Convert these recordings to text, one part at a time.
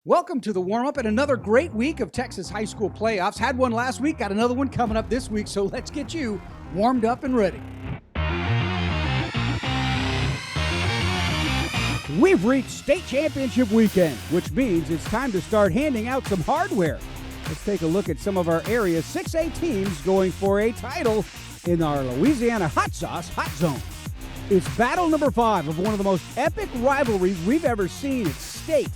Welcome to the warm-up and another great week of Texas high school playoffs. Had one last week, got another one coming up this week, so let's get you warmed up and ready. We've reached state championship weekend, which means it's time to start handing out some hardware. Let's take a look at some of our area's 6A teams going for a title in our Louisiana Hot Sauce Hot Zone. It's battle number 5 of one of the most epic rivalries we've ever seen at state.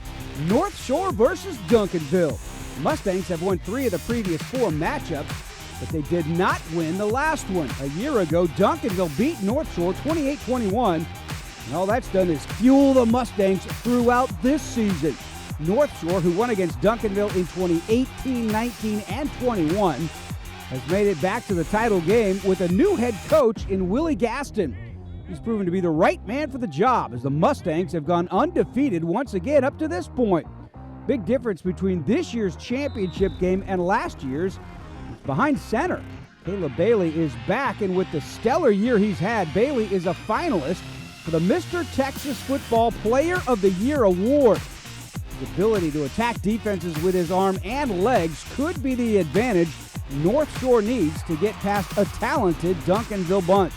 North Shore versus Duncanville. Mustangs have won 3 of the previous 4 matchups, but they did not win the last one. A year ago, Duncanville beat North Shore 28-21, and all that's done is fuel the Mustangs throughout this season. North Shore, who won against Duncanville in 2018, 19, and 21, has made it back to the title game with a new head coach in Willie Gaston. He's proven to be the right man for the job as the Mustangs have gone undefeated once again up to this point. Big difference between this year's championship game and last year's is behind center. Caleb Bailey is back, and with the stellar year he's had, Bailey is a finalist for the Mr. Texas Football Player of the Year award. His ability to attack defenses with his arm and legs could be the advantage North Shore needs to get past a talented Duncanville bunch.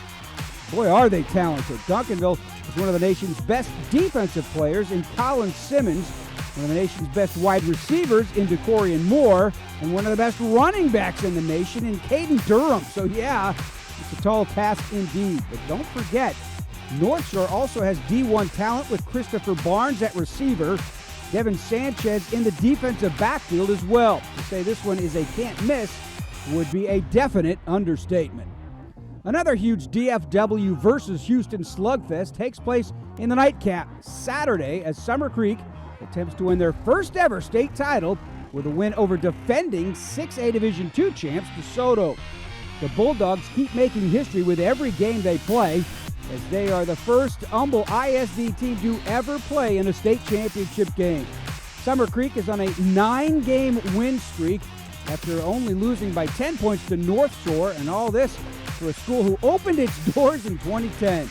Boy, are they talented. Duncanville is one of the nation's best defensive players in Colin Simmons, one of the nation's best wide receivers in DeCorian Moore, and one of the best running backs in the nation in Caden Durham. So yeah, it's a tall task indeed. But don't forget, North Shore also has D1 talent with Christopher Barnes at receiver, Devin Sanchez in the defensive backfield as well. To say this one is a can't miss would be a definite understatement. Another huge DFW versus Houston slugfest takes place in the nightcap Saturday as Summer Creek attempts to win their first ever state title with a win over defending 6A Division II champs DeSoto. The Bulldogs keep making history with every game they play, as they are the first Humble ISD team to ever play in a state championship game. Summer Creek is on a 9-game win streak after only losing by 10 points to North Shore, and all this for a school who opened its doors in 2010.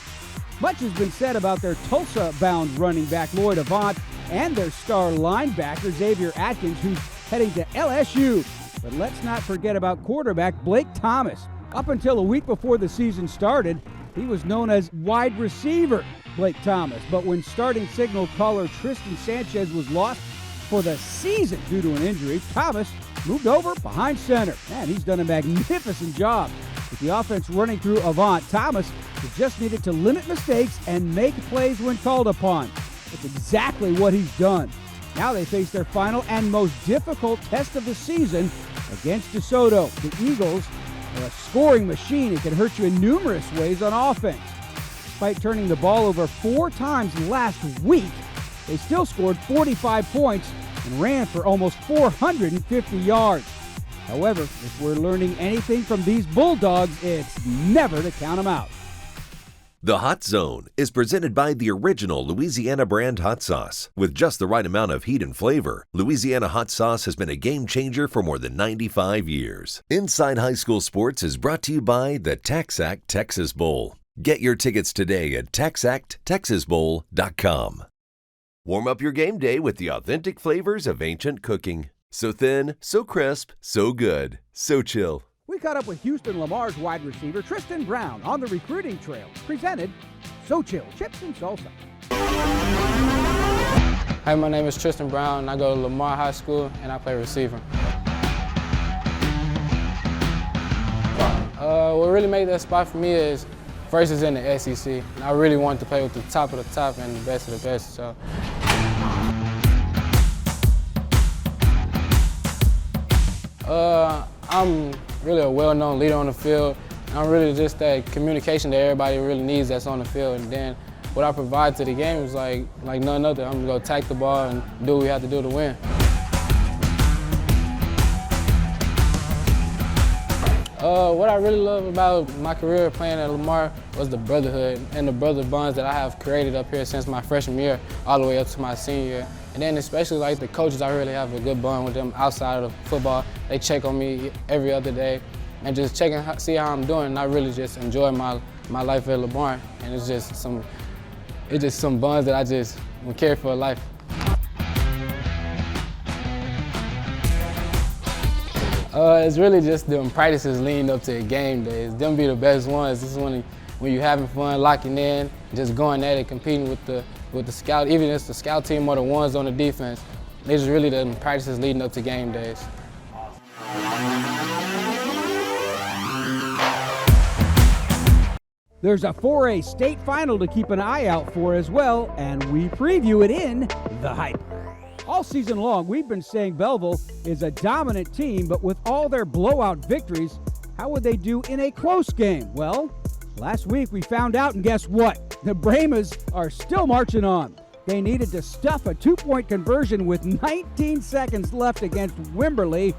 Much has been said about their Tulsa-bound running back Lloyd Avant and their star linebacker Xavier Atkins, who's heading to LSU. But let's not forget about quarterback Blake Thomas. Up until a week before the season started, he was known as wide receiver Blake Thomas. But when starting signal caller Tristan Sanchez was lost for the season due to an injury, Thomas moved over behind center. Man, he's done a magnificent job. With the offense running through Avant, Thomas just needed to limit mistakes and make plays when called upon. That's exactly what he's done. Now they face their final and most difficult test of the season against DeSoto. The Eagles are a scoring machine and can hurt you in numerous ways on offense. Despite turning the ball over 4 times last week, they still scored 45 points and ran for almost 450 yards. However, if we're learning anything from these Bulldogs, it's never to count them out. The Hot Zone is presented by the original Louisiana brand hot sauce. With just the right amount of heat and flavor, Louisiana hot sauce has been a game changer for more than 95 years. Inside High School Sports is brought to you by the TaxAct Texas Bowl. Get your tickets today at TaxActTexasBowl.com. Warm up your game day with the authentic flavors of ancient cooking. So thin, so crisp, so good, Xochitl. We caught up with Houston Lamar's wide receiver, Tristen Brown, on the recruiting trail. Presented, Xochitl, chips and salsa. Hi, my name is Tristen Brown, and I go to Lamar High School, and I play receiver. What really made that spot for me is, first is in the SEC, and I really wanted to play with the top of the top and the best of the best. So. I'm really a well-known leader on the field. I'm really just that communication that everybody really needs that's on the field. And then what I provide to the game is like none other. I'm gonna go attack the ball and do what we have to do to win. What I really love about my career playing at Lamar was the brotherhood and the brother bonds that I have created up here since my freshman year all the way up to my senior year. And then especially like the coaches, I really have a good bond with them outside of football. They check on me every other day and just check and see how I'm doing. And I really just enjoy my life at Lamar. And it's just some bonds that I just will carry for life. It's really just them practices leading up to the game days. Them be the best ones. This is when you're having fun, locking in, just going at it, competing with the scout, even if it's the scout team or the ones on the defense. It's just really the practices leading up to game days. There's a 4A state final to keep an eye out for as well, and we preview it in The Hype. All season long, we've been saying Belleville is a dominant team, but with all their blowout victories, how would they do in a close game? Well, last week we found out, and guess what? The Brahmas are still marching on. They needed to stuff a 2-point conversion with 19 seconds left against Wimberley,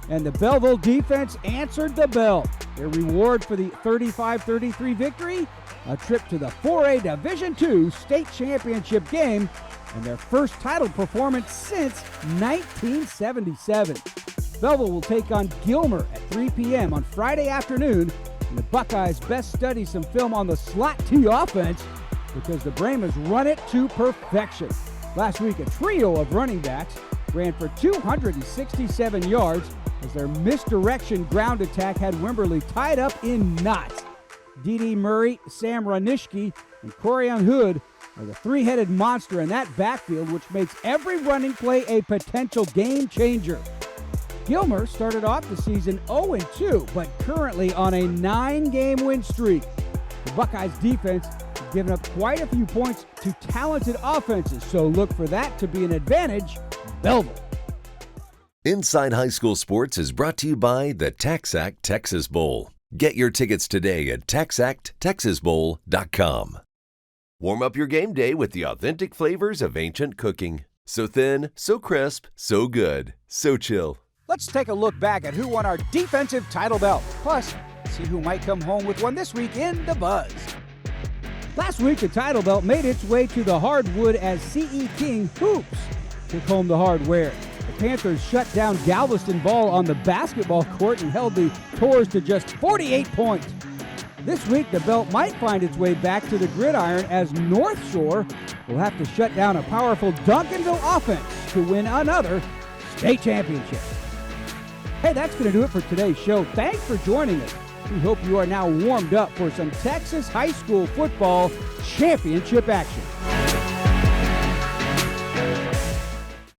and the Belleville defense answered the bell. Their reward for the 35-33 victory? A trip to the 4A Division II state championship game and their first title performance since 1977. Belleville will take on Gilmer at 3 p.m. on Friday afternoon, and the Buckeyes best study some film on the slot T offense because the Brahmas run it to perfection. Last week, a trio of running backs ran for 267 yards as their misdirection ground attack had Wimberley tied up in knots. D.D. Murray, Sam Ranishke, and Corian Hood are the three-headed monster in that backfield, which makes every running play a potential game changer. Gilmer started off the season 0-2, but currently on a 9-game win streak. The Buckeyes defense has given up quite a few points to talented offenses, so look for that to be an advantage. Belleville. Inside High School Sports is brought to you by the TaxAct Texas Bowl. Get your tickets today at TaxActTexasBowl.com. Warm up your game day with the authentic flavors of ancient cooking. So thin, so crisp, so good. Xochitl. Let's take a look back at who won our defensive title belt. Plus, see who might come home with one this week in The Buzz. Last week, the title belt made its way to the hardwood as C.E. King Hoops took home the hardware. The Panthers shut down Galveston Ball on the basketball court and held the Tours to just 48 points. This week, the belt might find its way back to the gridiron as North Shore will have to shut down a powerful Duncanville offense to win another state championship. Hey, that's going to do it for today's show. Thanks for joining us. We hope you are now warmed up for some Texas high school football championship action.